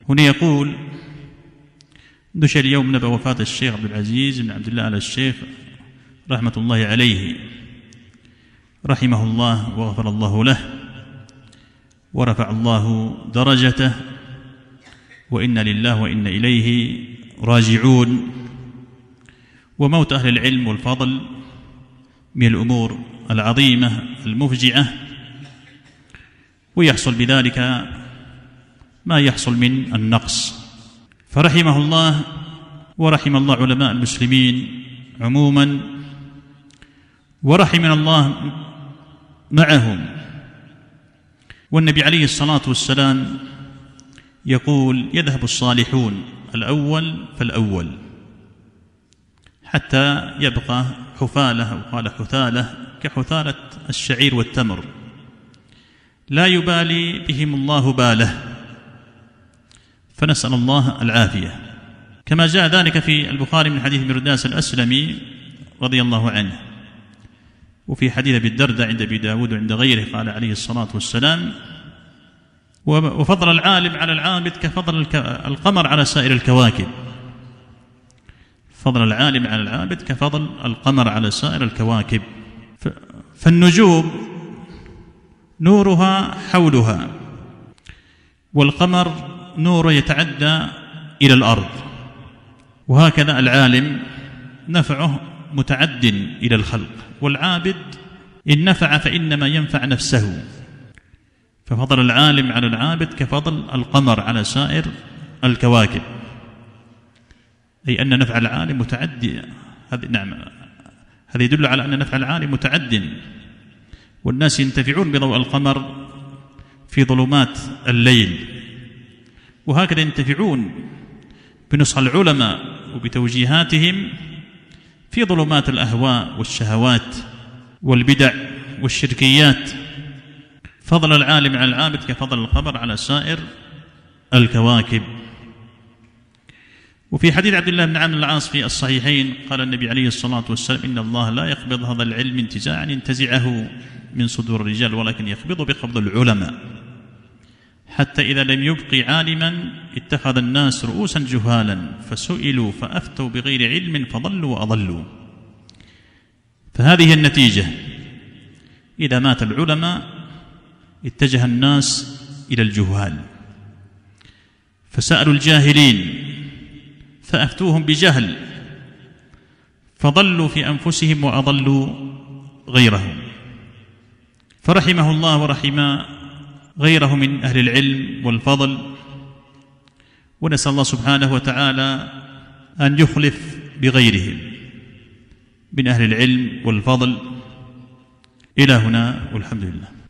هنا يقول: دش اليوم نبأ وفاة الشيخ عبد العزيز بن عبد الله آل الشيخ رحمة الله عليه، رحمه الله وغفر الله له ورفع الله درجته، وإنا لله وإنا إليه راجعون. وموت أهل العلم والفضل من الأمور العظيمة المفجعة، ويحصل بذلك ما يحصل من النقص. فرحمه الله ورحم الله علماء المسلمين عموما، ورحمنا الله معهم. والنبي عليه الصلاة والسلام يقول: يذهب الصالحون الأول فالأول حتى يبقى حفالة، أو قال حثالة، كحثالة الشعير والتمر، لا يبالي بهم الله باله. فنسأل الله العافية، كما جاء ذلك في البخاري من حديث مرداس الأسلمي رضي الله عنه، وفي حديث أبي الدرداء عند أبي داود وعند غيره، قال عليه الصلاة والسلام: وفضل العالم على العابد كفضل القمر على سائر الكواكب. فضل العالم على العابد كفضل القمر على سائر الكواكب. فالنجوم نورها حولها، والقمر نور يتعدى إلى الأرض، وهكذا العالم نفعه متعد إلى الخلق، والعابد إن نفع فإنما ينفع نفسه. ففضل العالم على العابد كفضل القمر على سائر الكواكب، أي أن نفع العالم متعدي. هذا يدل على أن نفع العالم متعد، والناس ينتفعون بضوء القمر في ظلمات الليل، وهكذا ينتفعون بنصح العلماء وبتوجيهاتهم في ظلمات الأهواء والشهوات والبدع والشركيات. فضل العالم على العابد كفضل القمر على سائر الكواكب. وفي حديث عبد الله بن عمرو بن العاص في الصحيحين قال النبي عليه الصلاة والسلام: إن الله لا يقبض هذا العلم انتزاعا ينتزعه من صدور الرجال، ولكن يقبض بقبض العلماء، حتى إذا لم يبق عالما اتخذ الناس رؤوسا جهالا فسئلوا فأفتوا بغير علم فضلوا وأضلوا. فهذه النتيجة: إذا مات العلماء اتجه الناس إلى الجهال، فسألوا الجاهلين فأفتوهم بجهل، فضلوا في أنفسهم وأضلوا غيرهم. فرحمه الله ورحم غيره من أهل العلم والفضل، ونسأل الله سبحانه وتعالى أن يخلف بغيرهم من أهل العلم والفضل. إلى هنا والحمد لله.